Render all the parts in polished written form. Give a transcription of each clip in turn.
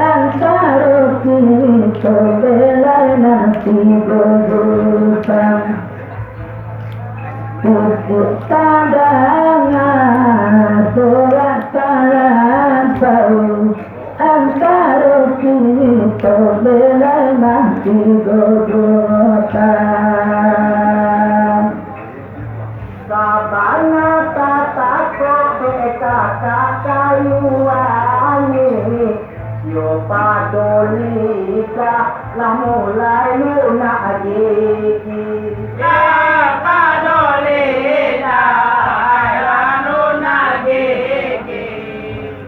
Antara kita belai nasi berdusta Kadangan surat bau antara kita belai mati godotan sabana tata kote kata kayuani yo padolika la mulai lunak gigi ya padolika la lunak gigi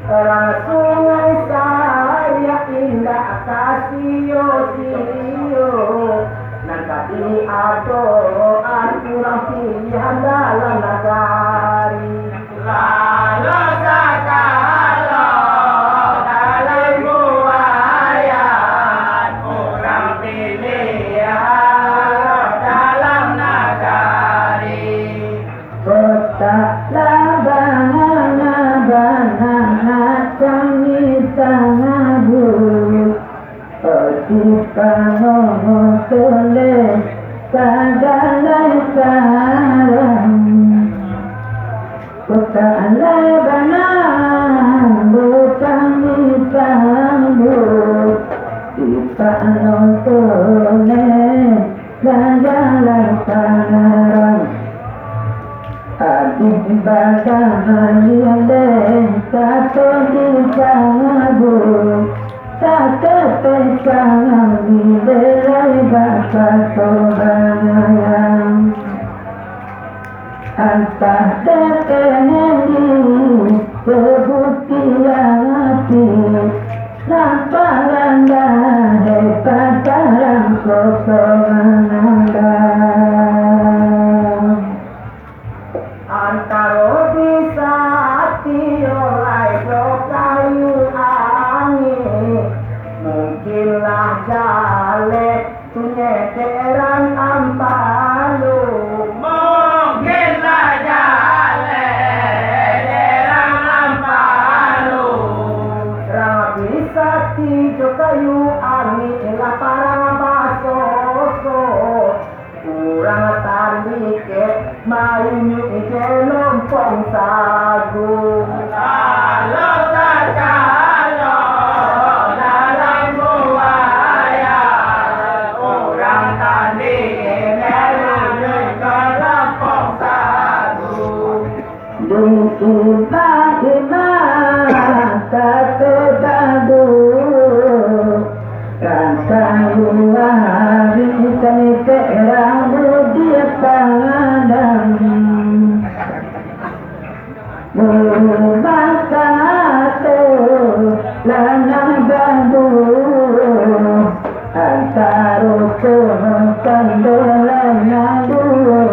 orang sungai saya indah kasio nanti ado kurang pilihan dalam nagari lalu sakalo dalam buayan kurang pilihan dalam nagari kota labana kami sangat buruk kita ngomong soleh segala sarang kota labana bukan disambut kita ngomong soleh segala sarang adik badan yang satu disambut tak terpesang di belai bakal sobayang antah terkenali kebuktian hati lamparan dah hebat dalam sokongan anda antara bisa hati oleh kayu mungkinlah jale penyeteran ampalu mungkinlah jale derang ampalu rapi sakti kayu angin lah parang basoso kurang tadi ke main ke lompong sagu kalau sakalo dalam buaya orang tadi melunjuk ke lompong sagu dikibah-kibah kata badu rangkaian hari terang dia pandang berbangkatu lanang badu antara kendelanya dua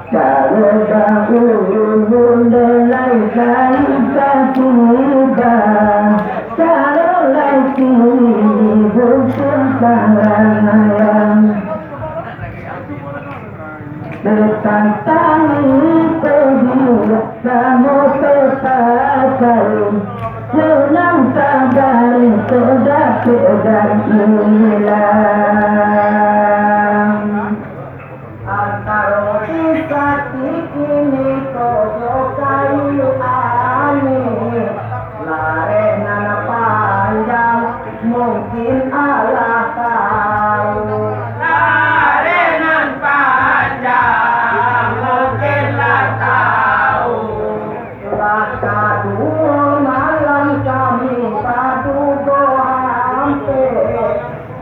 kalau dahulu delai saya tiba kalau lagi bukan sarang bertantang kedua kamu terpakai senang sabar sudah tidak hilang antara kisah ini kau kayu aneh larenan panjang mungkin Allah tahu larenan panjang mungkinlah tahu laka dua malam kami padu hampir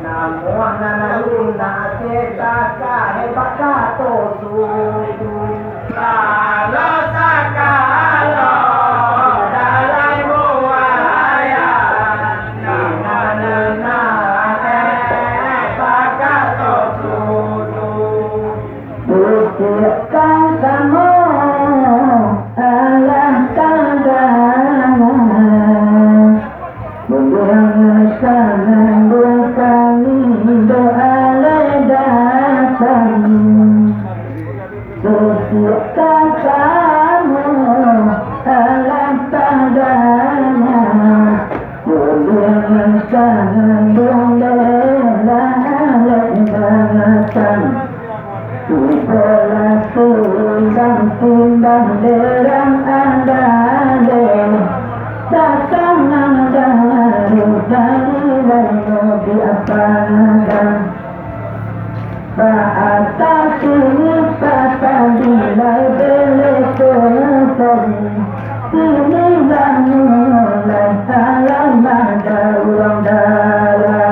namun nanaluna kita hebat kato sudu kalau sakalo dalam buaya nanaluna hebat kato sudu buktikan kamu Allah kadangan membuang sana kami doa datang buktikan kamu Allah kadangan membuang sana datang timbang derang andale datang daru dari lalu di apanan bahasa sini kata dilai belek seni sini mulai salam ada ulang dalam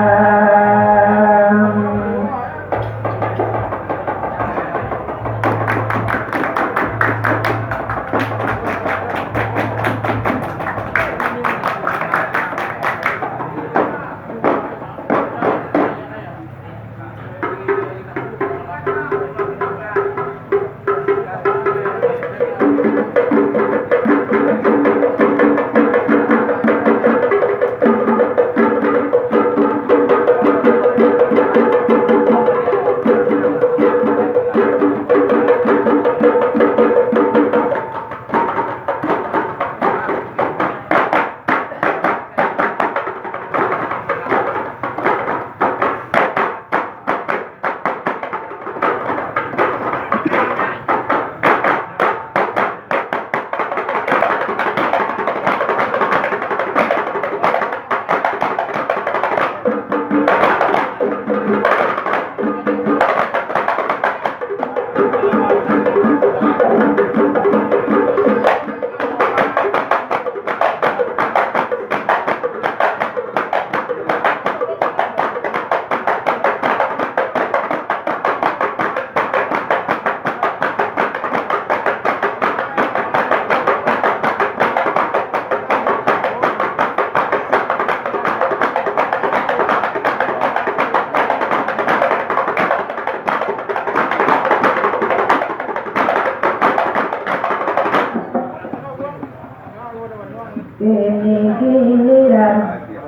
giliran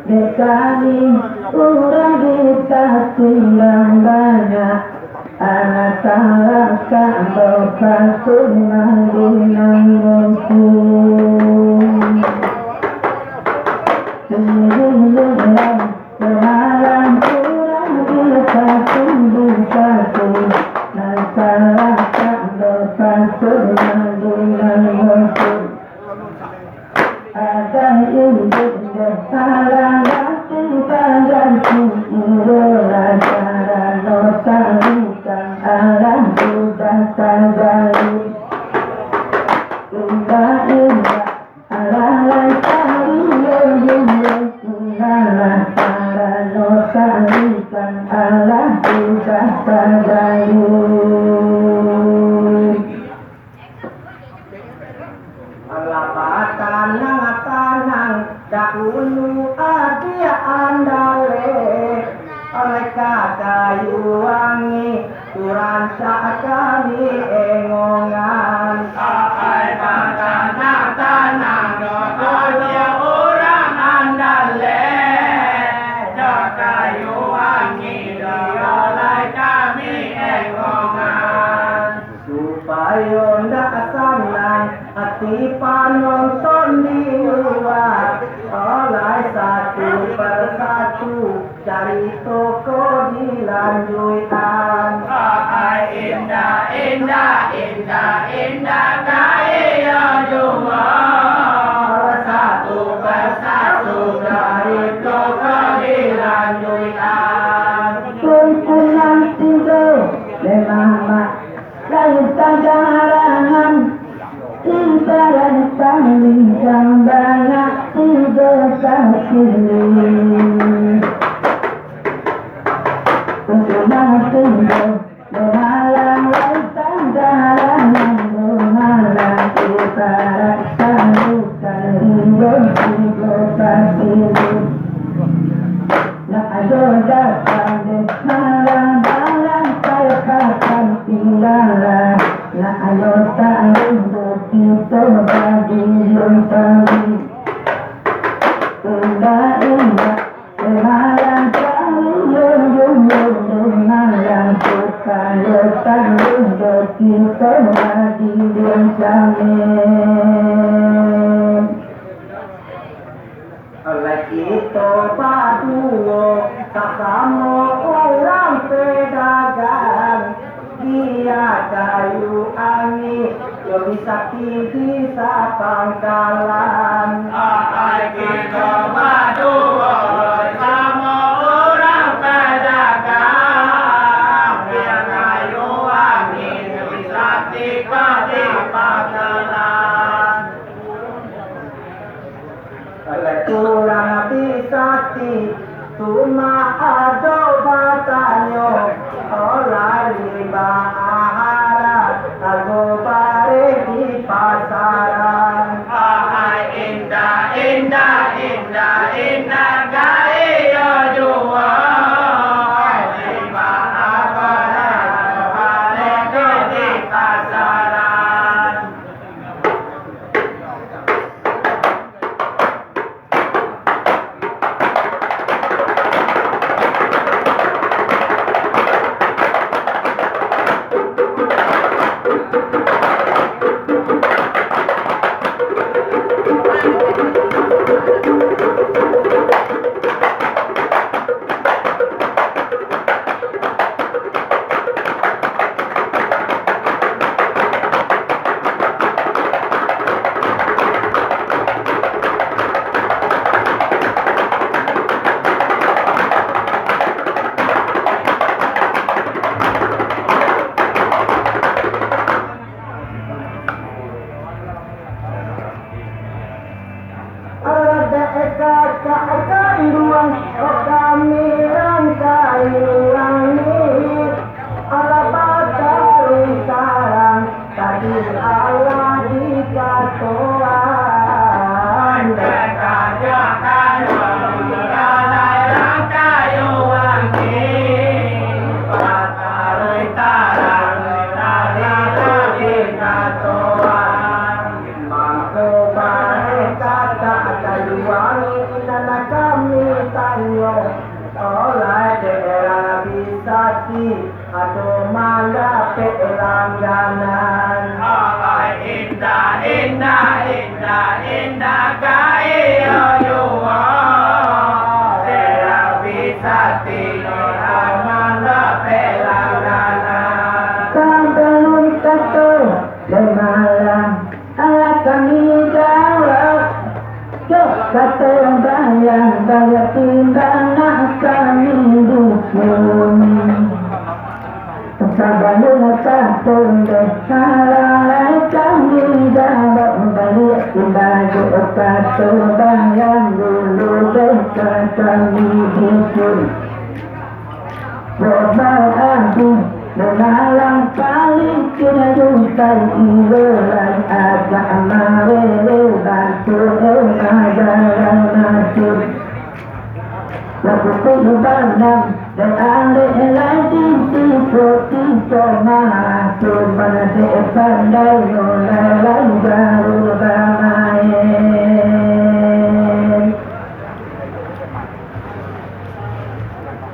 dekani urang kita silang banyak anak salah kambau sunang dinang mumpung giliran semalam urang kita sungguh satu anak salah kambau sunang dinang mumpung ada ibu salah hati dan idola cara nostalgikan alam sudah terjadi indah alam kali indah cara nostalgikan alam sudah terjadi tanang dahulu adia andale oleh kayu wangi kurang sakali engongan ai tanang adia orang andale kayu wangi oleh kami engongan supaya ndak senang hati penonton di luar oleh satu persatu cari toko dilanjutkan indah kaya jua satu persatu cari toko dilanjutkan kumpulan tidur memang lain tangan Intaran paling banyak tidur kaki untuk tidur bermalam lautan dalam bermalam ibarat salukan hidup tidur tidur nak ada dapat malam dalam saya kapan tinggalan nak ada tak kita bagi yang tadi indah semalam kali yang malam suka letak kita bagi yang jamin oleh kita berdua tak sama orang pedagang dia kayu angin yo bisa bisa pangkalan Ai kita madu sama orang pedagang biar kayu angin bisa tiba di pangkalan. oleh kurang bisa cuma ada batanyo oleh lima ahara aku bare di pasaran Indah, indah, indah, indah gaya jua. Lima abad balik di pasaran. ada akan ruang kami rangkai wangi ala bataru sarang tadi ala di katoan Kekajakan mengalai rangkayu angin. Patarui tarang dari lagi katoan. Mangko bare kata kayu wangi nana kami tanyo oleh daerah bisa aduh mangga pelangganan Indah, indah, indah, indah gaya jua. Serang bisa tidur aman pelangganan. Kabelum kata lemalam ala kami jawab Jok kata bayang daya timbang nak kami dukung Sabalung kata salah kami jawab balik baju kata bayang dulu kata kami dukung Berbahagia menalang paling kena juntai ileran agak marele bantu ajaran nasib lagu pembandang dan alih lagi tipe masuk pada pandai mulai baru bermain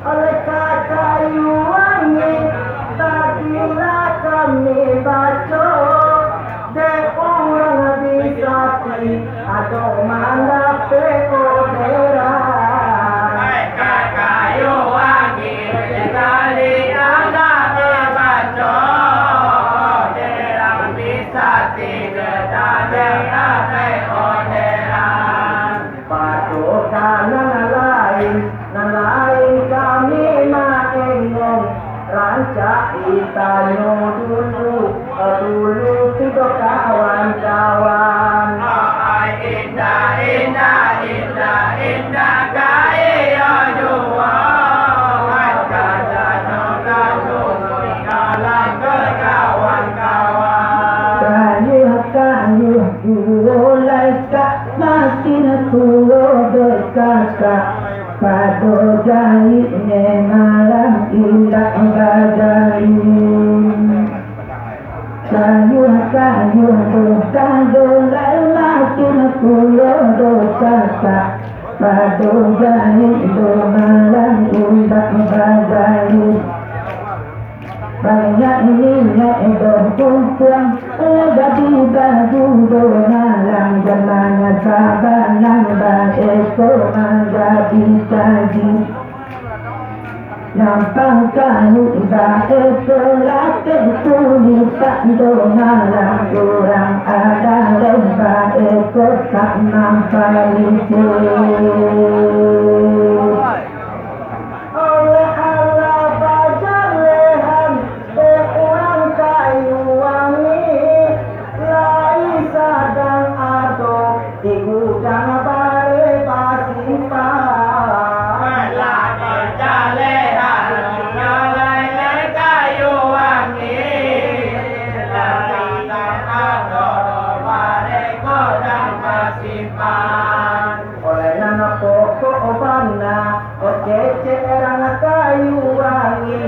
oleh kayu wangi tadilah kami baca de orang bisa atau mana peodera Kayu angin sekali anak terbaca. Derang bisa tidur tadi apa orderan. patukan nalain kami maengong rancak itanyo dulu tiga kawan-kawan Indah, indah, indah, indah gaya jua. Kata juga dulu dalam kawan-kawan. kayu mulai kak makin kulo berkata pada jari malam indah badarin kayu berkata makin kulo berkata pada jari malam indah badarin banyak minyak berkumpul jadi baju donalang zamannya sabanan baeko menjadi saji nampak kayu baeko latih kuli malam kurang ada lembah ikut tak mampu oleh Allah bajar lehan orang kayu wangi lai sadang atau di gudang bare pasimpan oleh nana pokok obana oke cerang kayu wangi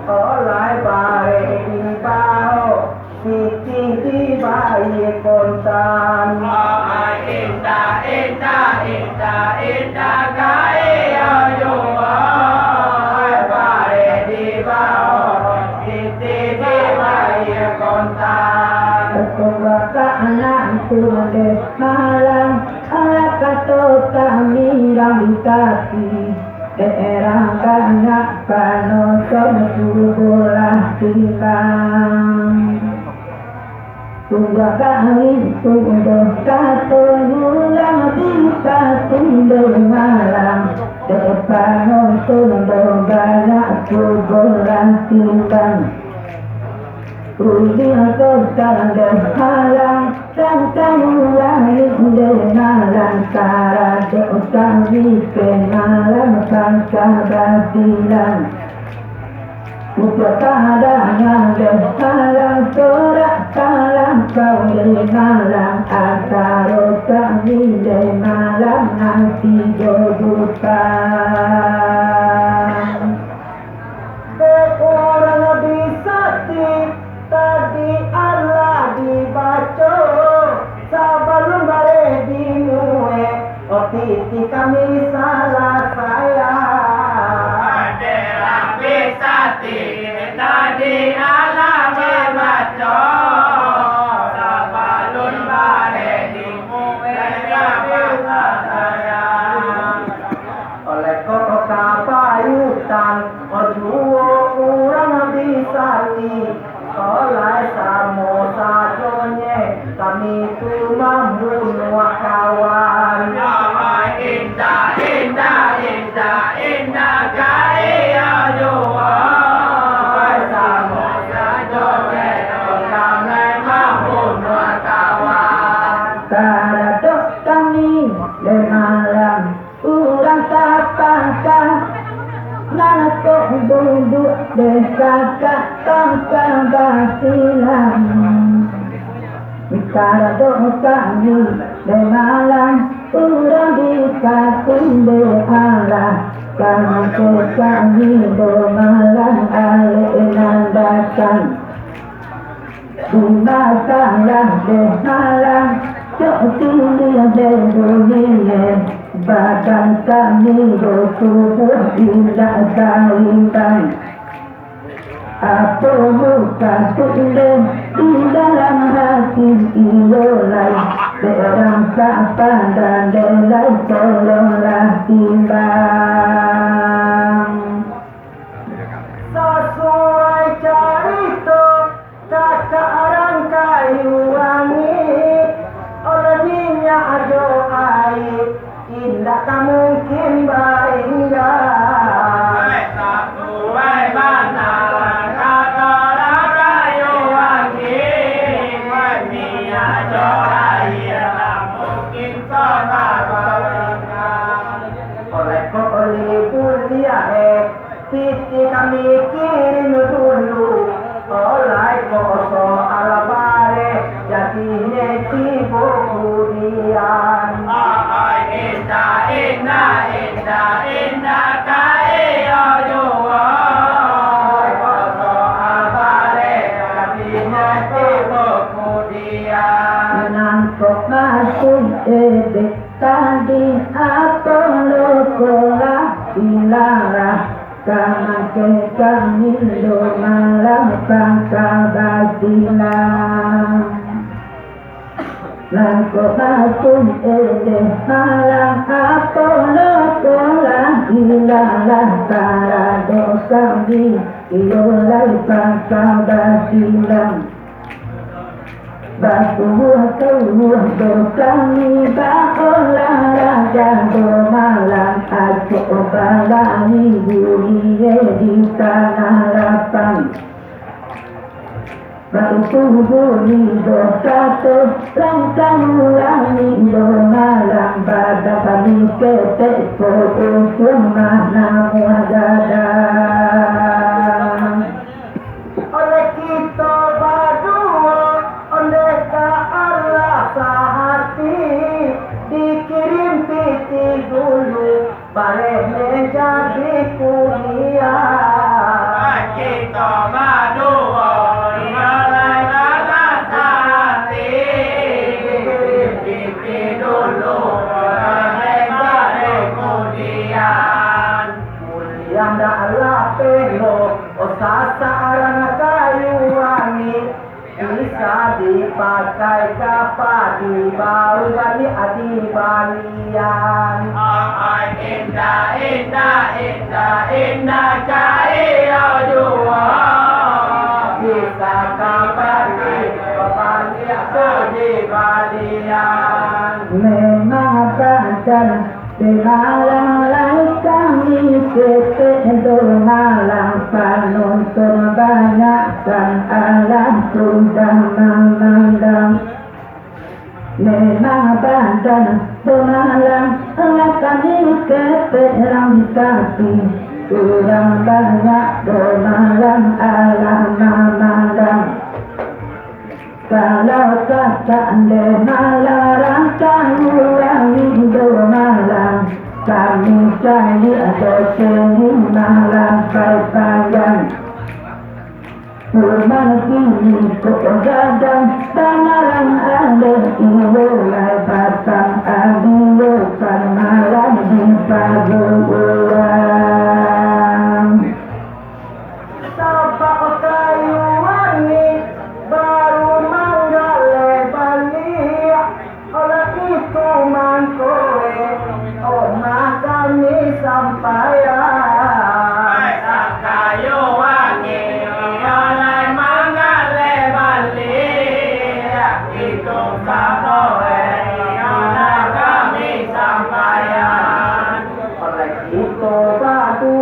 oleh bare di bawah titi di bayi kontan indah indah indah indah kaya jua bare di bawah titi di bayi kontan Kekuatan anak tulis malam anak kata kami rambutasi daerah banyak penonton bola timbang tunggu kami tunggu satu bulan bisa tunggu malam depan nonton banyak bola timbang Ulian kota dan halang Tantang langit dengan lantaran Dosa bikin malam bangsa batilan Upah adanya dan halang Sorak salam kau dengan lang Antara kami dan malam nanti jodohkan Orang bisa tadi Allah dibaca sebelum balik dimue titi kami salah saya ada bisa tadi Allah dibaca sebelum balik dimue salah saya oleh kota payutan dua orang bisa oleh samosa jonye kami tu membunuh kawan indah indah indah indah kaya jua samosa jonye kami membunuh kawan karadok kami di malam urang tapangkan Nana kok duduk dekat tangkang basilan Bicara doa kami di malam Urang bisa tumbe Allah Kami kami do malam alenan datang Dimakanlah di malam Cok tinggi di dunia Badan kami bertubuh tidak salimbang Apa muka tulis di dalam hati ilolai Berangsa pandang delai tolonglah timbang Sesuai cerita kakak orang kayu wangi Oleh minyak air tidak mungkin bahagia sesuai mana kata kayu wangi minyak air tak mungkin sama bahagia oleh kuliah titi kami kirim dulu oleh soal bare jadinya tiba kemudian indah indah indah indah kaya jua soal balik hatinya tiba kemudian menangkap masuk edek tadi apa lokolah dilarang Kaman ke kami do malam bangsa basilan Langko masuk edek malam apa lokolah dilarang Para dosa di iolai bangsa basilan Batuah tuah berkami olahraga bermalam acok balani dunia di tanah lapang. Batuh bersatu langkah ulangi bermalam pada kami ketek usul mana muadadah. Oleh kita berdua, oleh Allah sehati, dikirim piti dulu, balik menjadi kuliah. Kita berdua, oleh Allah sehati, dikirim piti dulu, balik kuliah. Kuliah daklah pelok, sasaran kayu wangi bisa dipakai kapan dibawa bali adi balian. Indah indah indah indah kayu dua bisa kapan bali adi balian. Memang padan di malam lain kami ketek malam penuntun banyakkan alam sudah memandang. Memang padan di malam lain kami ketek kaki kurang banyak di malam alam memandang. Kalau kata malam kami minggu malam kami cari ada seni malam panjang. Rumah kini kok gadang malam ada mulai batang adilukan malam di pagulang. Sabak kayu wangi baru manggale balik, oleh itu mangkoe omah kami sampaian. Kayu wangi oleh manggale balik, itu sapoe oleh kami sampaian. Oleh itu batu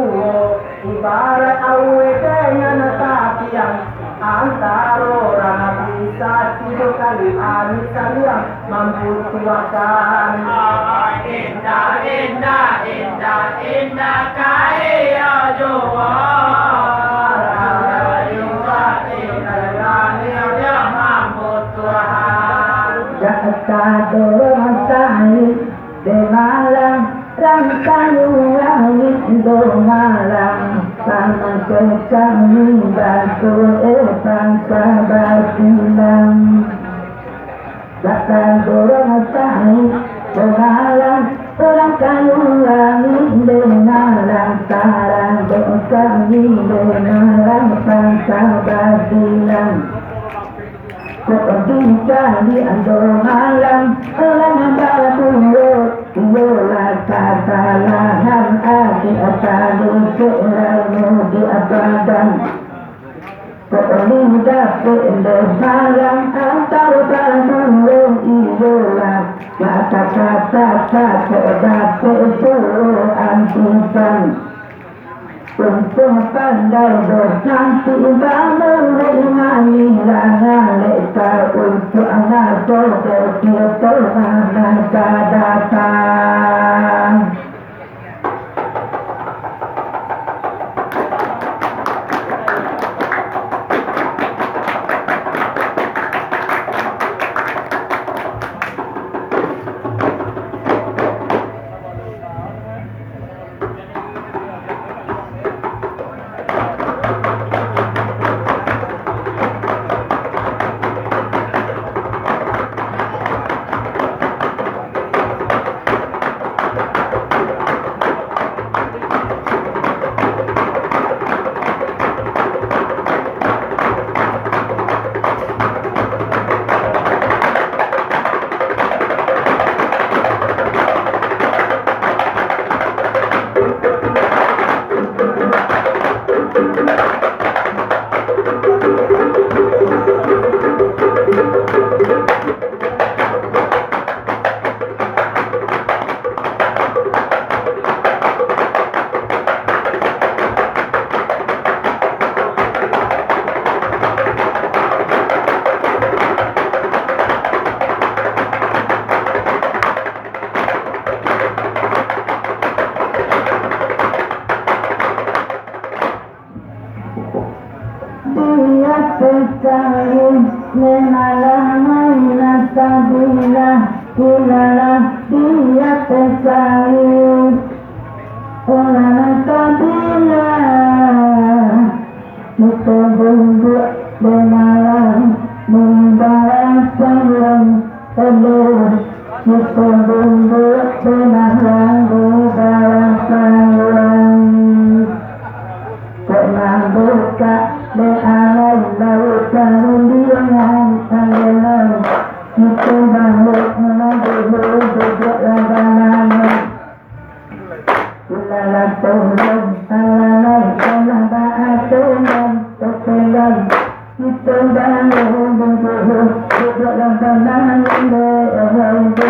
ibarat awe dengan tapian, antara orang bisa tidur kali sekalian mampu tuakan. Indah indah indah indah kayu jua, yang mampu tuakan. Jaka dorong sahih di malam rangkang langit do malam sama kami bantu bangsa basilang. Jaka dorong sahih di malam rangkang langit di malam sarang do kami di malam bangsa basilang. Ketika di andor malam Elang batu yola katalahan adi asadu se'lamu di abadan. Ketika di malam antar batu yola kata-kata sedat sesuatu antisan. Untuk pandai bersanti bangun mengani langan leka untuk anak bodoh kita akan datang. pecahin Memalah mainan sabilah Ilalah dia pecahin Olalah sabilah Kita berdua bermalam Membalas sayang telur Kita berdua bermalam Membalas sayang Pernah buka Be'alai lautan undian Alam Kita balik menabur Duduk langganan Ilalah tolong Alalai Salah ba'atunan Terpelan Kita balik Duduk langganan Duduk langganan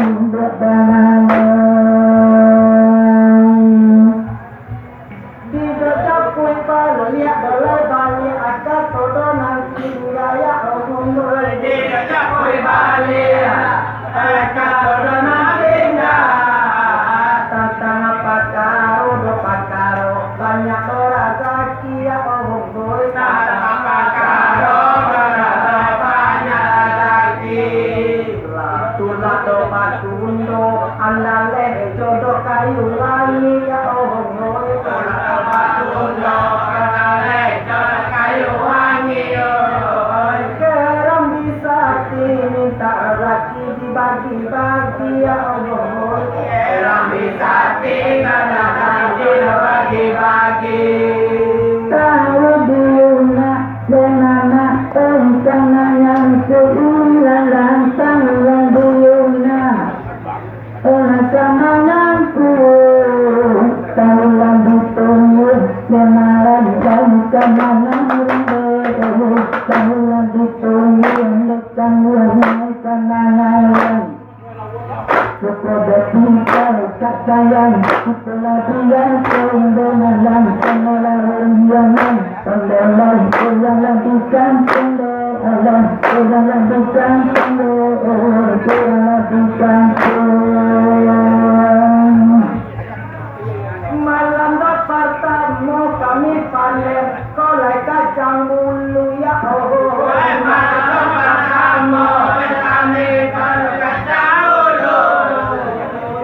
Malam dapat tamu kami panen kolai kacang bulu ya oh. Malam dapat tamu kami panen kacang bulu.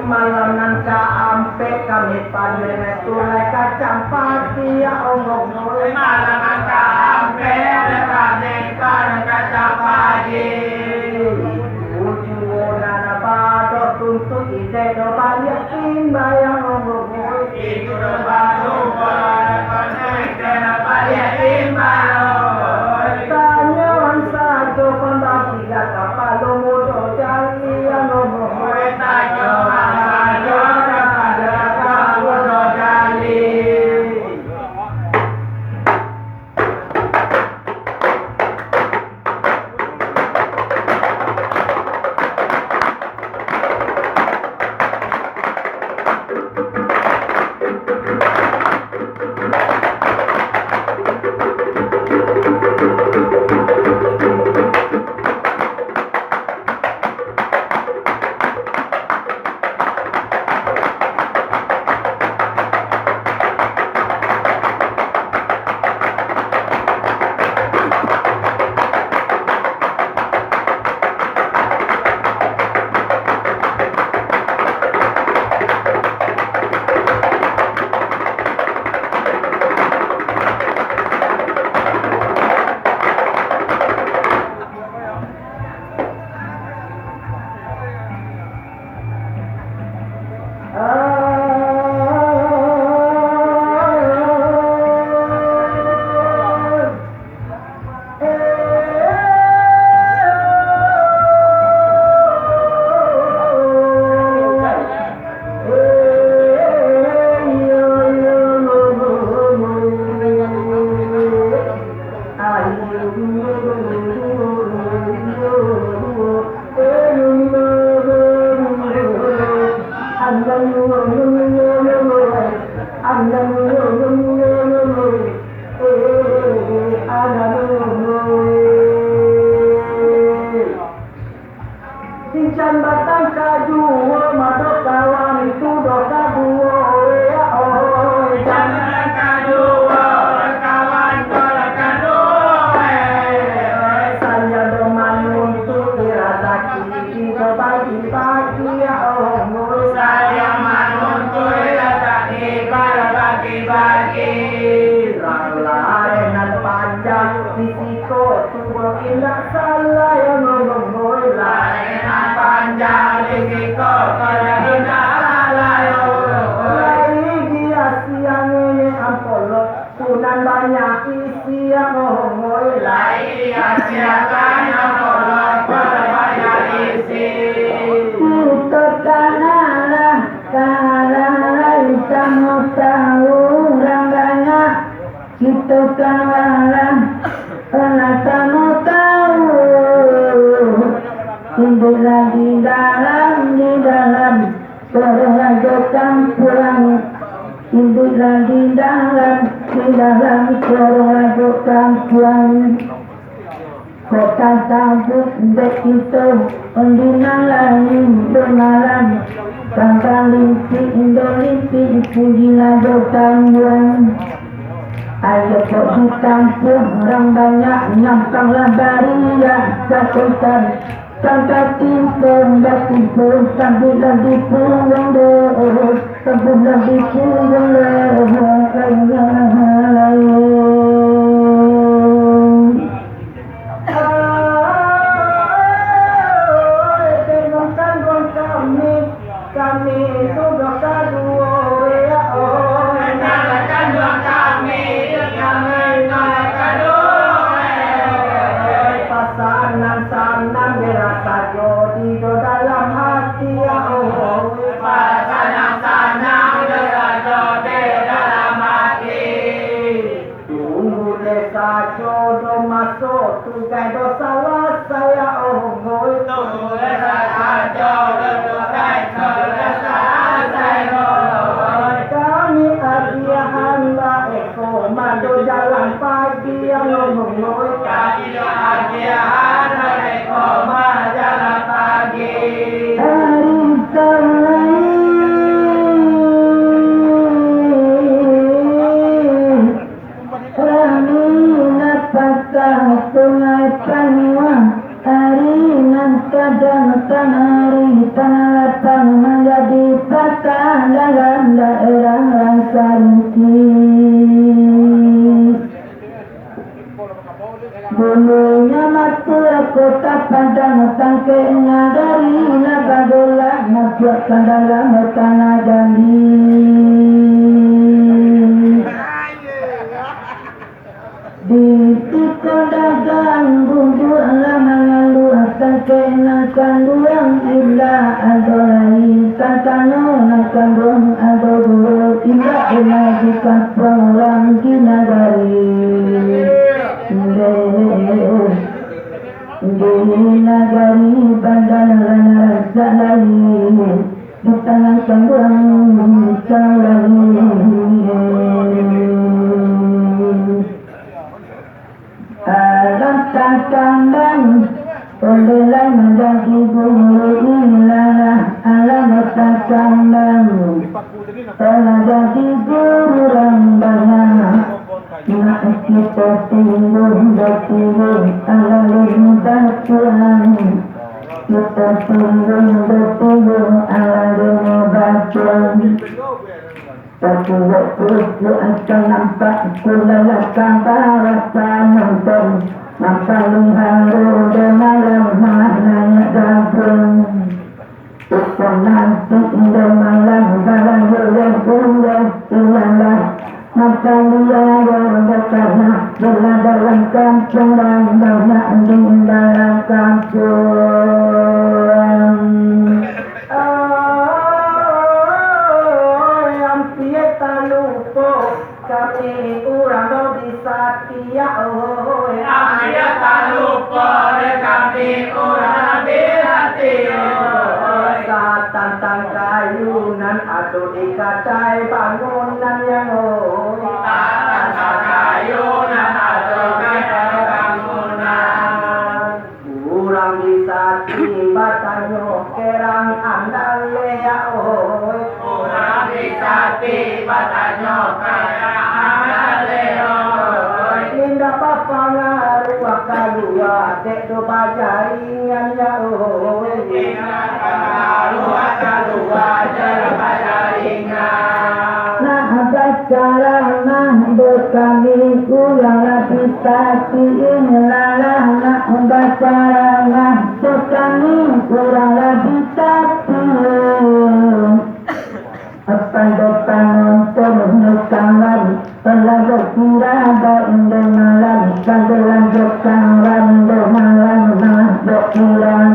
Malam nanti ampe kami panen kolai kacang pati ya oh. Malam nanti ampe kami panen kacang pati. Ujungnya pada tuntut ide banyak imbayang oh. Iku baru Tanyawan satu pendakian kapal mudo jali yang ngomong Tanyawan satu kapal mudo jali Sincan batang kaju, madok kawan itu dosa dua. Sincan batang kaju, kawan dosa dua. risiko tunggu indah salah yang ngomong Lainan panjang risiko kalau tidak salah yo. lagi dia siang ini ampolo tunan banyak isi yang ngomong Lai siakan yang kolot berbanyak isi. kita kanalah kamu tahu rangganya kita kanalah karena kamu tahu hiduplah di dalam berlajukan pulang hiduplah di dalam berlajukan pulang kota tabut dek itu undinan lain bermalam tanpa limpi indolimpi puji lajukan pulang ayo kok ditampung orang banyak nyampanglah bariah sakutan tangkap timpun timpun sambil lagi punggung deh sambil lagi punggung kami itu dosa dua ya oh Nyalakan doa kami nyalakan doa. pasangan sanang dirasa jodi do dalam hati ya oh Sanang-sanang dosa di dalam hati. tunggu desa jodoh masuk tugai dosa saya oh Tulis saja berdoai selesai saya. kami adia hamba eko madu jalan pagi yang ngomong Kami bahagiaan mereka jalan pagi. menjadi patah dalam daerah Rancanti. Bulunya mati kota padang tangkenya dari Nabadola nabuatkan dalam tanah Jambi. Di titik dagang bumbu alam lu akan kenakan duang illa adolai tantano nakan duang adolo tidak lagi kapang langgi nagari di nagari badan rasa lain di tangan duang calai alam tantang oleh menjadi bulu ilana alam tantang telah jadi gurang banyak nak kita timbul bertimbul alam batuan kita timbul bertimbul alam batuan tapi waktu itu akan nampak kulalakan rasa nonton maka lingharu de malam maknanya gabung itu nanti de malam barang boleh boleh ilalah maka liara berkana bila dalam kampung dan banyak di dalam kampung. Kami urang bisa tia oh Ambil tak lupa kami urang bisa tia. Satan kayunan atau dikatai bangunan yang oh Kayunan atau bangunan. urang bisa tiba tanyo kerang andale ya oh Urang bisa tiba tanyo kerang Linda papa ngaru akalua dek do bajaringan ya oh nah ada cara mah kami ulang lapis bisati inilah nak membaca sekali kurang lebih tapi apa depan untuk menyekamkan pelajar kira dan malam pada lanjutkan randa malam nak kiraan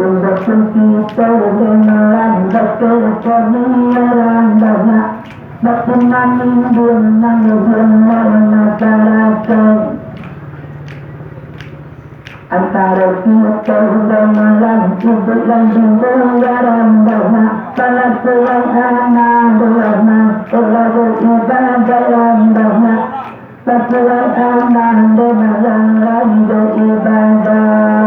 untuk kita dengan betul kebenaran banyak berteman dengan masyarakat antara kita dengan hidup dan kebenaran banyak salah seorang anak selalu ibadah banyak sesuai anak dengan lanjut ibadah.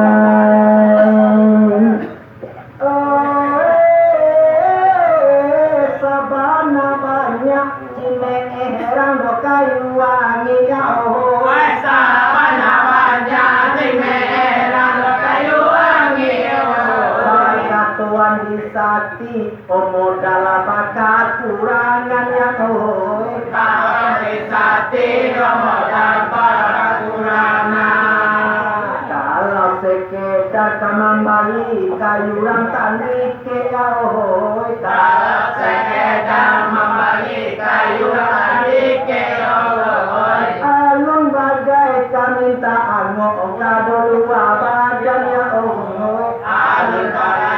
Sati umur dalam bakat kurangannya Sati umur dalam bakat kurangan kalau sekedar kembali kayuran tani ke kalau sekedar membali kayuran tani ke alun bagaikan minta angok kado dua badannya alun bagaikan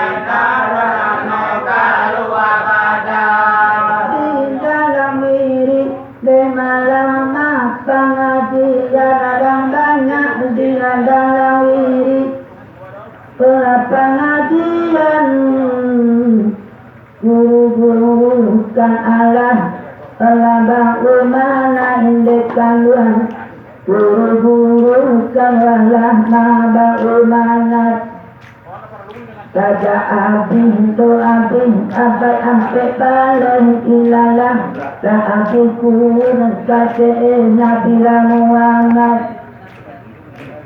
pengajian guru-guru kan Allah telah mana indekan Tuhan guru-guru kan Allah mana Raja abin to abin abai ampe balen ilalah la aku kurang kase nabila Muhammad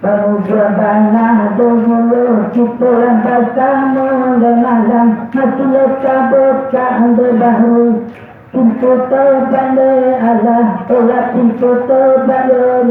Pemujabana dulu cukuran bersama malam mati kabut ande bahu pintu terbalik Allah olah pintu terbalik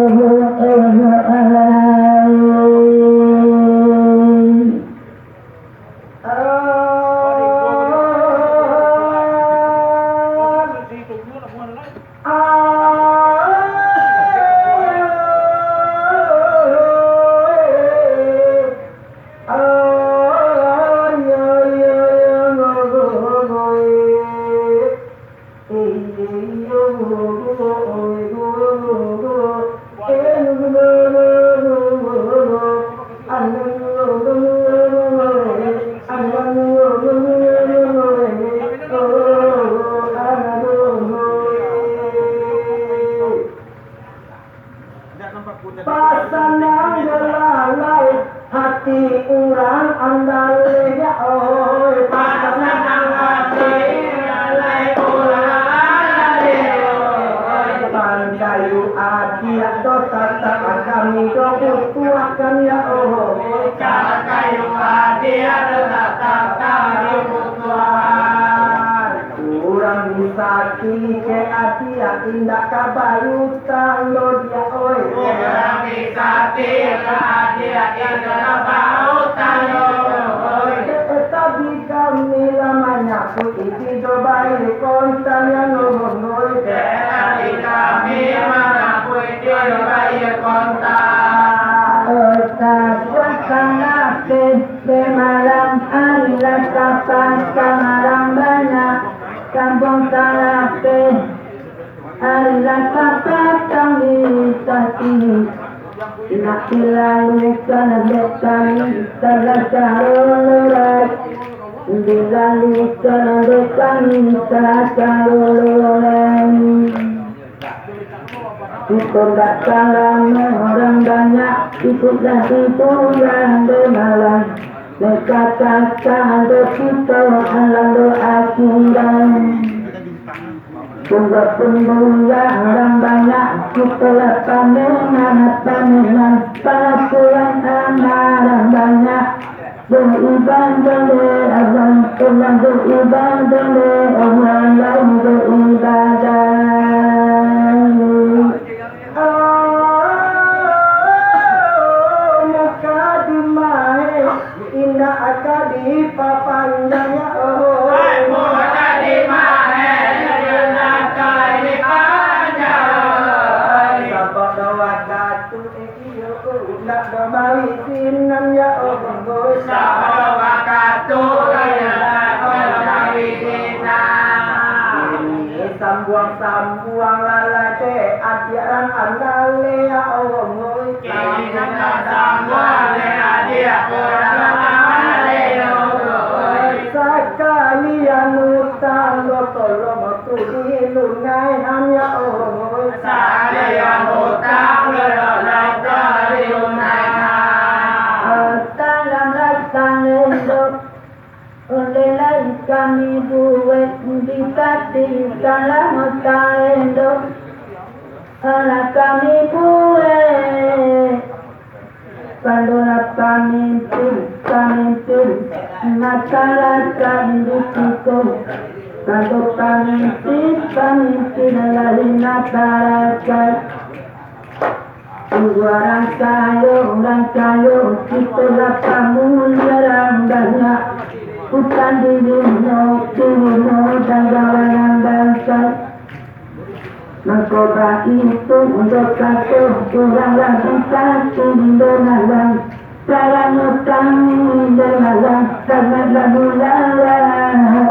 Pasangan gelalai hati urang andale ya oi pasangan hati gelalai urang andale oi pandayu adia dosa tak kami kuatkan ya oi kayu adia dosa tak kami kuatkan urang bisa ke adia indah kabayutan lo dia oi Sati dia adalah pautan tapi kami lamanya putih coba kontan yang ngomong tapi kami mana putih coba kontan sangat semalam adalah kapan semalam banyak kampung salape adalah kapan kami tadi nak lalu kana kami terlalu dilalu kana kami terlalu ikut datang orang banyak ikutlah itu yang malam dekat kata kita alam doa kita Tunggu orang banyak kita pameran para kurang orang banyak beribadah orang pulang beribadah orang lain beribadah panjangnya Hai muda di mana Nakai di panjang Sabak doa katu iyo nak domawi sinan ya Sabado wakatu kaya Nakai Sambuang lalate adiaran andale ya Allah Kini sambuang le adia orang amale sekalian utang tolong tu dilunai hanya Allah Sekalian utang lelai dari unai dalam laksana hidup oleh kami buat dikasihkan lama hidup anak kami buat Pandora pamimpin masyarakat di situ Kalau pamimpin lari masyarakat orang kayu kita dapat mulia banyak hutan di dunia dan jalanan bangsa Mengkoba itu untuk satu orang lagi satu di dalam Sarang utang di dalam Sangat lalu lalang